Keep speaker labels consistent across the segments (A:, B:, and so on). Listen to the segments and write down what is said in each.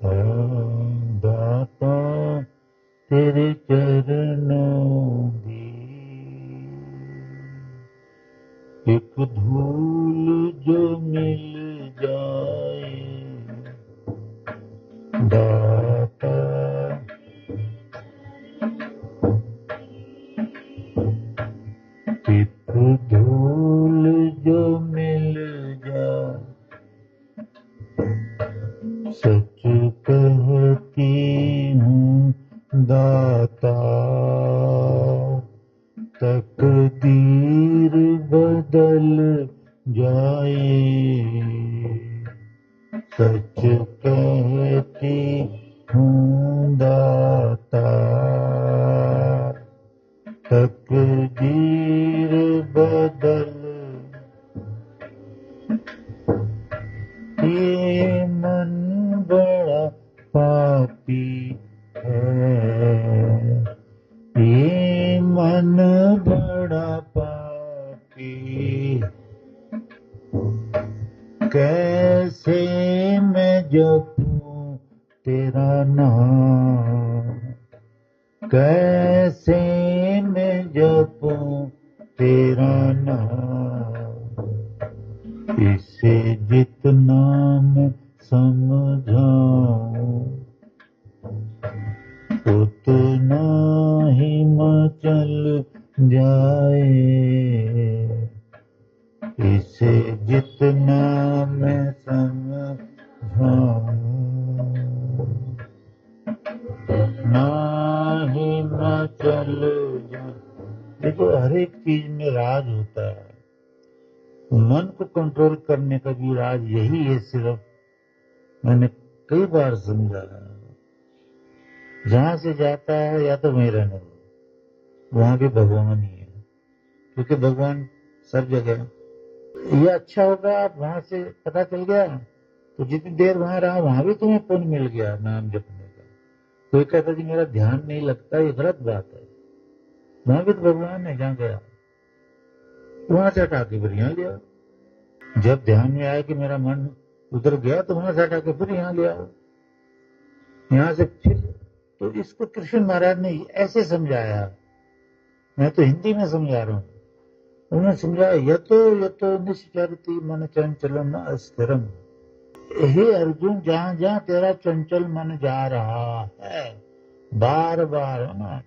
A: दाता तेरे चरणों दी एक धूल जो मिल जाए दाता एक धूल जो मिल जाए सच कहती हूँ दाता तकदीर बदल जाए सच कहती हूँ दाता तकदीर बदल ये मन बड़ा पापी है ये मन बड़ा पापी कैसे मैं जपूं तेरा नाम कैसे मैं जपूं तेरा नाम इसे जितना मैं समझाऊं उतना ही मचल जाए इसे जितना मैं समझाऊं ना ही मचल जाए। देखो हर एक चीज में राज होता है मन को कंट्रोल करने का भी राज यही है सिर्फ मैंने कई बार समझा जहां से जाता है या तो वहीं रहने दो वहां भी भगवान ही है क्योंकि भगवान सब जगह है। ये अच्छा होगा आप वहां से पता चल गया तो जितनी देर वहां रहा वहां भी तुम्हें पुण्य मिल गया नाम जपने का। कोई कहता जी मेरा ध्यान नहीं लगता ये गलत बात है वहां भी तो भगवान है जहां गया वहां से हटा के फिर यहाँ लिया जब ध्यान में आया कि मेरा मन उधर गया तो वहां से हटा के फिर यहाँ ले आओ यहाँ से फिर तो इसको कृष्ण महाराज ने ऐसे समझाया मैं तो हिंदी में समझा रहा हूँ उन्होंने समझाया यतो निश्चरति मन चंचलम अस्थिरम हे अर्जुन जहां जहां तेरा चंचल मन जा रहा है बार बार है ना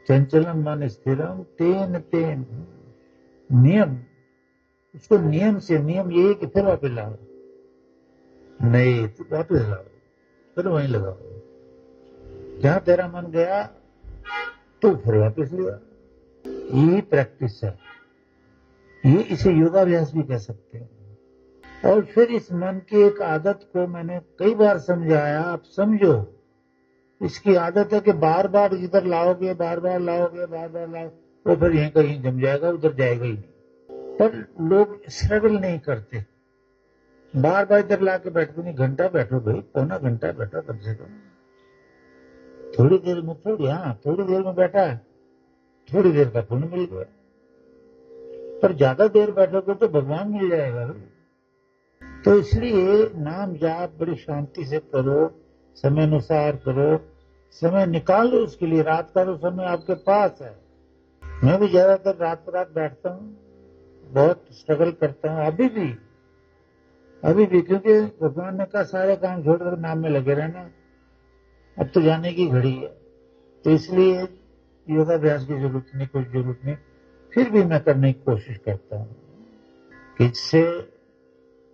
A: चंचलम मन स्थिरम तेन तेन नियम उसको नियम से नियम यही कि फिर वापिस लाओ नहीं तो वापिस लाओ फिर वहीं लगाओ जहां तेरा मन गया तो फिर वापिस लिया यही प्रैक्टिस है ये इसे योगाभ्यास भी कह सकते हैं और फिर इस मन की एक आदत को मैंने कई बार समझाया आप समझो इसकी आदत है कि बार बार इधर लाओगे बार बार लाओगे वो फिर यहीं कहीं जम जाएगा उधर जाएगा ही नहीं पर लोग स्ट्रगल नहीं करते बार बार इधर ला के बैठते नहीं घंटा बैठो भाई पौना घंटा बैठो कम से कम थोड़ी देर में थोड़ी देर में बैठा है थोड़ी देर का पुण्य मिल गया पर ज्यादा देर बैठोगे तो भगवान मिल जाएगा तो इसलिए नाम जाप बड़ी शांति से करो समय अनुसार करो समय निकाल लो उसके लिए रात का तो समय आपके पास है मैं भी ज्यादातर रात बैठता हूँ बहुत स्ट्रगल करता हूँ अभी भी क्योंकि भगवान ने कहा सारे काम छोड़कर नाम में लगे रहना अब तो जाने की घड़ी है तो इसलिए योगाभ्यास की जरूरत नहीं कुछ जरूरत नहीं फिर भी मैं करने की कोशिश करता हूँ कि इससे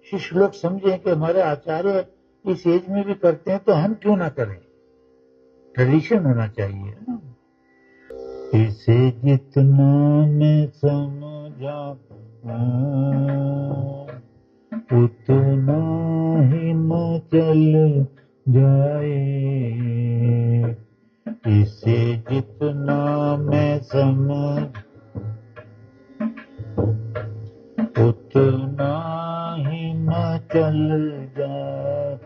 A: शिष्य लोग समझें कि हमारे आचार्य इस एज में भी करते हैं तो हम क्यों ना करें ट्रेडिशन होना चाहिए ना इसे जितना मैं समझा उतना ही मचल जाए इसे जितना मैं समझ उतना ही मचल जाए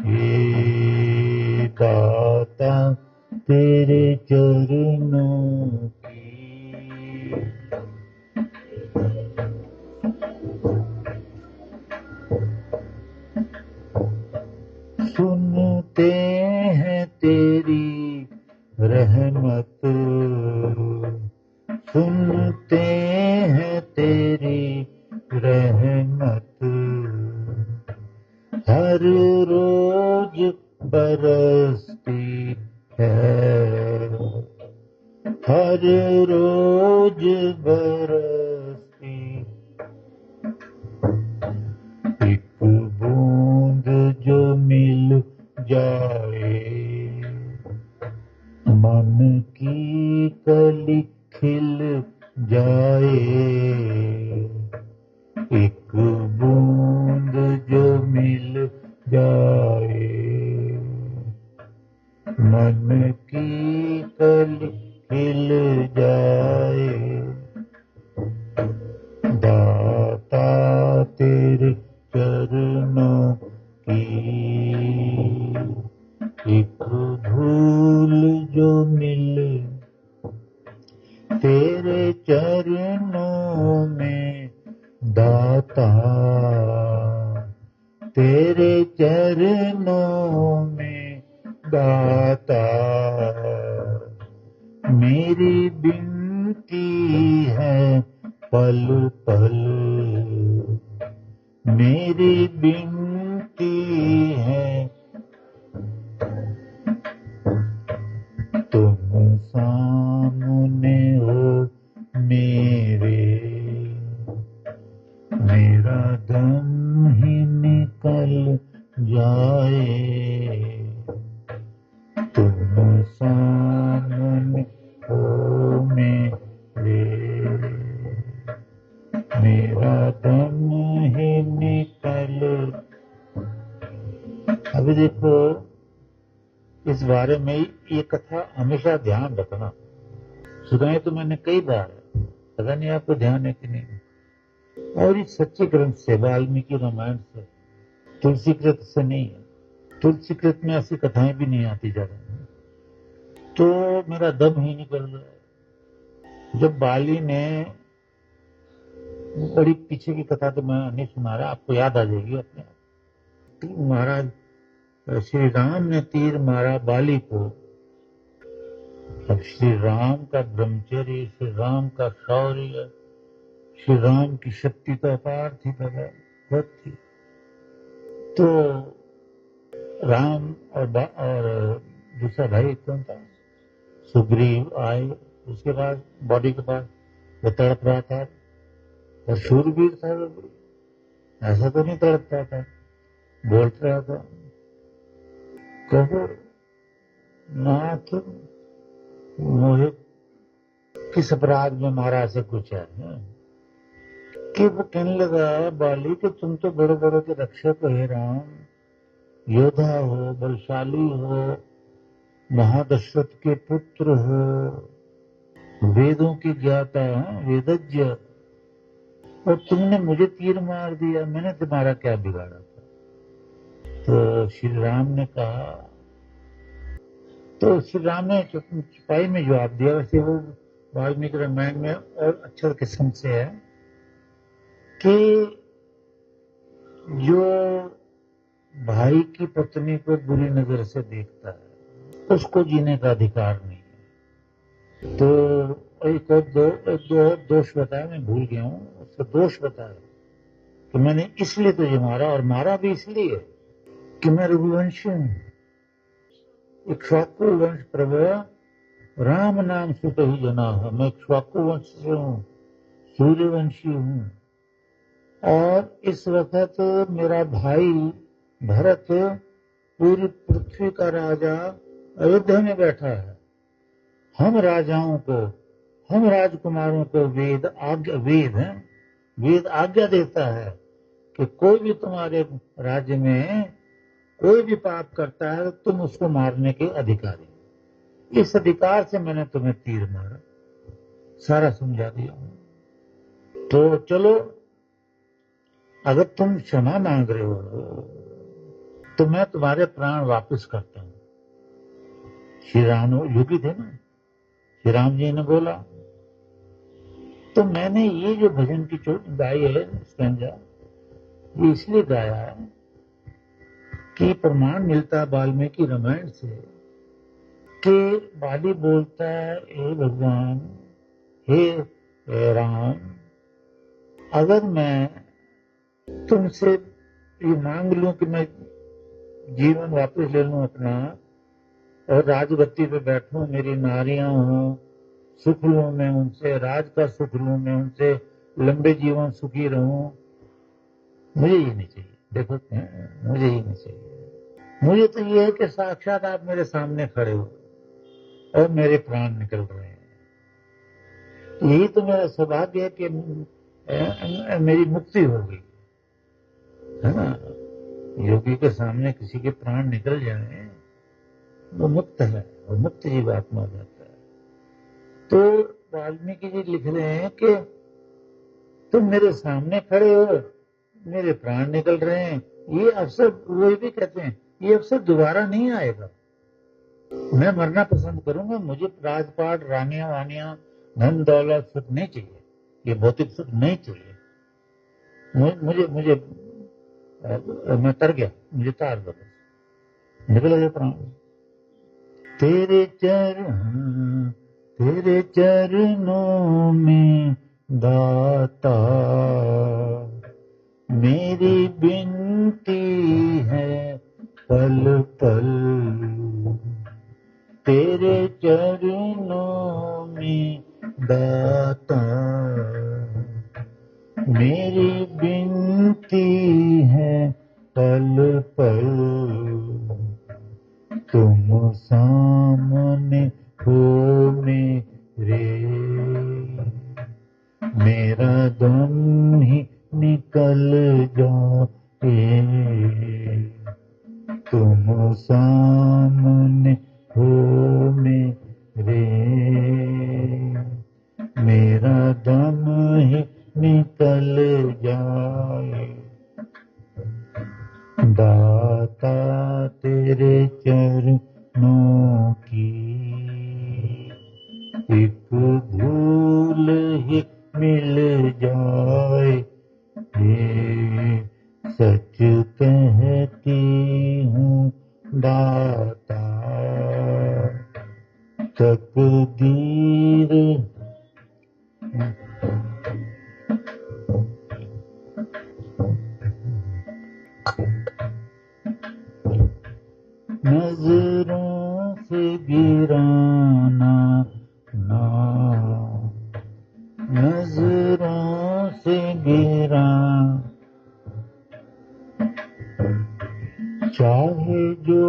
A: हे दाता तेरे चरणों की सुनते हैं तेरी रहमत, सुनते हैं तेरी रहमत, हर रोज बरसती है, हर रोज बरसती, एक बूंद जो मिल जाए, मन की कली खिल जाए, एक बूंद जो मिल जाए, मन की कली खिल जाए, दाता तेरे चरणों की एक धूल जो मिले, तेरे चरणों में दाता, तेरे चरणों में दाता, मेरी बिनती है पल पल, मेरी बिनती है, तुम सामने हो मेरे, मेरा दम ही निकल जाए, तुम सामने हो मेरे, मेरा दम ही निकल। अभी देखो, इस बारे में ये कथा हमेशा ध्यान रखना, सुनाई तो मैंने कई बार, पता नहीं आपको ध्यान है कि नहीं। और इस सच्चे ग्रंथ से, वाल्मीकि रामायण से, तुलसी कृत से नहीं है। तुलसी कृत में ऐसी कथाएं भी नहीं आती ज्यादा, तो मेरा दम ही निकल गया। जब बाली ने, बड़ी पीछे की कथा तो मैं नहीं सुना रहा, आपको याद आ जाएगी अपने आप। महाराज श्री राम ने तीर मारा बाली को। अब श्री राम का ब्रह्मचर्य, श्री राम का शौर्य, श्री राम की शक्ति तो अपार थी, बहुत थी। तो राम और दूसरा भाई कौन था, सुग्रीव आए, उसके बाद बॉडी के बाद वो तड़प रहा था, और शूरवीर था वो, ऐसा तो नहीं तड़पता था, बोल रहा था, कहो नाथ मोहे किस अपराध में मारा से कुछ है, कि वो कहने लगा बाली कि तुम तो बड़े बड़े के रक्षक हो राम, योद्धा हो, बलशाली हो, महादशरथ के पुत्र हो, वेदों की ज्ञाता है, वेदज्ञ, और तुमने मुझे तीर मार दिया, मैंने तुम्हारा क्या बिगाड़ा था। तो श्री राम ने कहा, तो श्री राम ने छुपाई में जवाब दिया। वैसे वो वाल्मीकि रामायण में और अच्छा किस्म से है कि जो भाई की पत्नी को बुरी नजर से देखता है उसको जीने का अधिकार नहीं है। तो एक और दोष बताया, मैं भूल गया हूँ, उसका दोष बताया कि मैंने इसलिए तुझे मारा, और मारा भी इसलिए कि मैं रघुवंशी हूँ, इक्ष्वाकु वंश प्रभु राम नाम सुत ही जना है, मैं इक्ष्वाकु वंश से हूँ, सूर्यवंशी हूँ, और इस वक्त मेरा भाई भरत पूरी पृथ्वी का राजा अयोध्या में बैठा है। हम राजाओं को, हम राजकुमारों को वेद आज्ञा देता है कि कोई भी तुम्हारे राज्य में कोई भी पाप करता है तुम उसको मारने के अधिकारी। इस अधिकार से मैंने तुम्हें तीर मारा, सारा समझा दिया। तो चलो, अगर तुम क्षमा मांग रहे हो तो मैं तुम्हारे प्राण वापस करता हूं। श्री राम योगी थे ना, श्री राम जी ने बोला, तो मैंने ये जो भजन की गाई है स्टैंजा, ये इसलिए गाया है कि प्रमाण मिलता है वाल्मीकि रामायण से कि बाली बोलता है, हे भगवान, हे राम, अगर मैं तुमसे ये मांग लूं कि मैं जीवन वापस ले लूं अपना और राजगद्दी पे बैठूं, मेरी नारियां हों, सुख लूं मैं उनसे, राज का सुख लूं मैं उनसे, लंबे जीवन सुखी रहूं, मुझे ये नहीं चाहिए। देखो, मुझे ये नहीं चाहिए। मुझे तो ये है कि साक्षात आप मेरे सामने खड़े हो और मेरे प्राण निकल रहे हैं। यही तो मेरा सौभाग्य है कि मेरी मुक्ति हो गई है ना। योगी के सामने किसी के प्राण निकल जाए वो मुक्त है, वो मुक्त जीवात्मा जाता है। तो वाल्मीकि जी लिख रहे हैं कि तुम मेरे सामने खड़े हो, मेरे प्राण निकल रहे हैं, ये अवसर, वो भी कहते हैं ये अवसर दोबारा नहीं आएगा। मैं मरना पसंद करूंगा, मुझे राजपाट, रानियां वानियां, धन दौलत, सुख नहीं चाहिए, ये भौतिक सुख नहीं चाहिए। मुझे मुझे मैं तर गया, मुझे तार दो, निकल गए प्राण। तेरे चरणों में दाता मेरी विनती है पल पल, तेरे चरणों में दाता मेरी विनती है पल पल, तुम सामने हो मेरे, मेरा दम ही निकल जाए, तुम सामने हो मेरे, मेरा दम ही निकल जाए। दाता तेरे चरणों की एक धूल ही मिल जाए, ये सच कहती हूँ दाता, तकदीर नजरों से गिराना ना, नजरों से गिरा, चाहे जो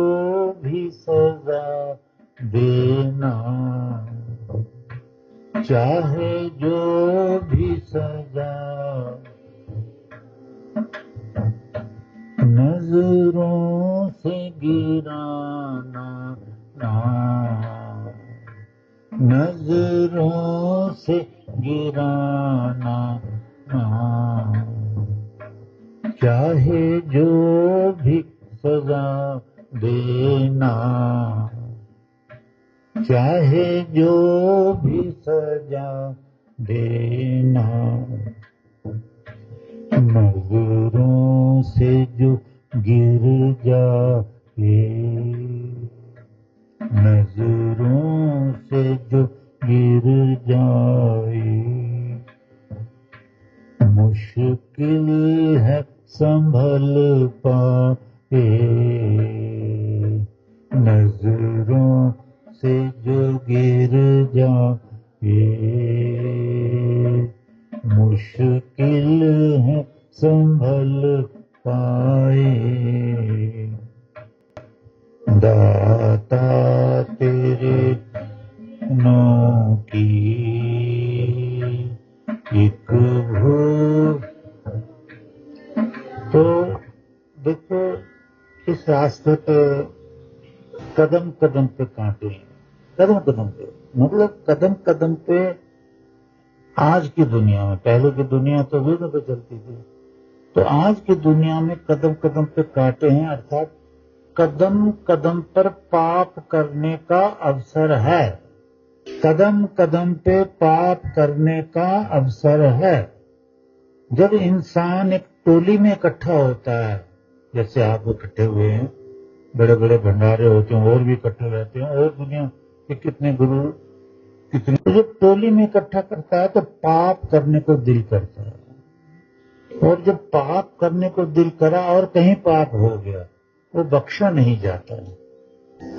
A: भी सजा देना, चाहे जो भी सजा, नजरों से गिराना ना, नजरों से गिराना ना, चाहे जो भी सजा देना, चाहे जो भी सजा देना, नजरों से जो गिर जाए, नजरों से जो गिर जाए, मुश्किल है संभल पाए, नजरों से जो गिर जाए, मुश्किल है संभल पाए। दाता तेरे नौ की एक भूल। तो देखो, इस रास्ते पे कदम कदम पे कांटे हैं, कदम कदम पे, मतलब कदम कदम पे। आज की दुनिया में, पहले की दुनिया तो वेद पे चलती थी, तो आज की दुनिया में कदम कदम पे कांटे हैं, अर्थात कदम कदम पर पाप करने का अवसर है, कदम कदम पे पाप करने का अवसर है। जब इंसान एक टोली में इकट्ठा होता है जैसे आप इकट्ठे हुए हैं, बड़े बड़े भंडारे होते हैं और भी इकट्ठे रहते हैं, और दुनिया के कितने गुरु, कितने, तो जब टोली में इकट्ठा करता है तो पाप करने को दिल करता है, और जब पाप करने को दिल करा और कहीं पाप हो गया, वो बख्शा नहीं जाता है।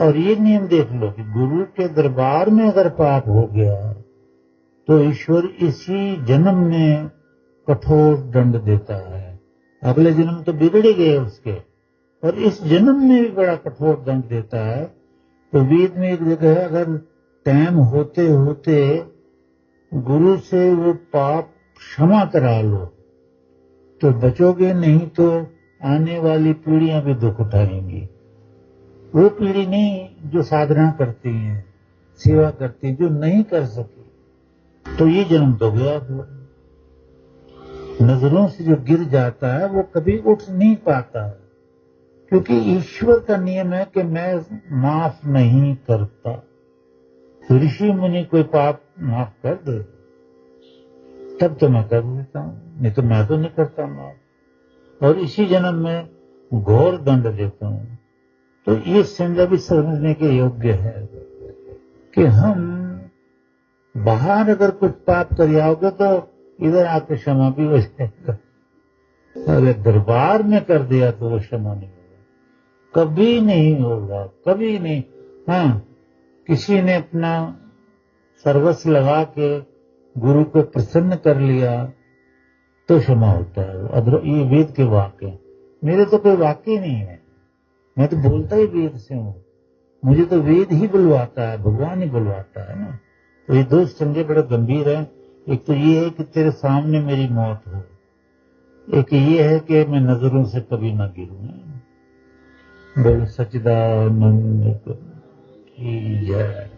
A: और ये नियम देख लो कि गुरु के दरबार में अगर पाप हो गया तो ईश्वर इसी जन्म में कठोर दंड देता है। अगले जन्म तो बिगड़ गए उसके, और इस जन्म में भी बड़ा कठोर दंड देता है। तो वेद में एक जगह है, अगर टाइम होते होते गुरु से वो पाप क्षमा करा लो तो बचोगे, नहीं तो आने वाली पीढ़ियां भी दुख उठाएंगी। वो पीढ़ी नहीं जो साधना करती है, सेवा करती, जो नहीं कर सकी, तो ये जन्म तो गया। नजरों से जो गिर जाता है वो कभी उठ नहीं पाता है, क्योंकि ईश्वर का नियम है कि मैं माफ नहीं करता। ऋषि मुनि कोई पाप माफ कर दे तब तो मैं कर देता हूं, नहीं तो मैं तो नहीं करता माफ, और इसी जन्म में घोर दंड देता हूं। तो ये संज्ञा भी समझने के योग्य है कि हम बाहर अगर कुछ पाप कर आओगे तो इधर आकर क्षमा भी हो जाएगा, अगर दरबार में कर दिया तो वो क्षमा नहीं होगा, कभी नहीं होगा, कभी नहीं। हाँ, किसी ने अपना सर्वस्व लगा के गुरु को प्रसन्न कर लिया तो क्षमा होता है। ये वेद के वाक्य हैं, मेरे तो कोई वाक्य नहीं है, मैं तो बोलता ही वेद से हूं, मुझे तो वेद ही बुलवाता है, भगवान ही बुलवाता है ना। तो ये दो संजय बड़े गंभीर हैं। एक तो ये है कि तेरे सामने मेरी मौत हो, एक ये है कि मैं नजरों से कभी ना गिरूं। बोल सच्चिदानंद की जय।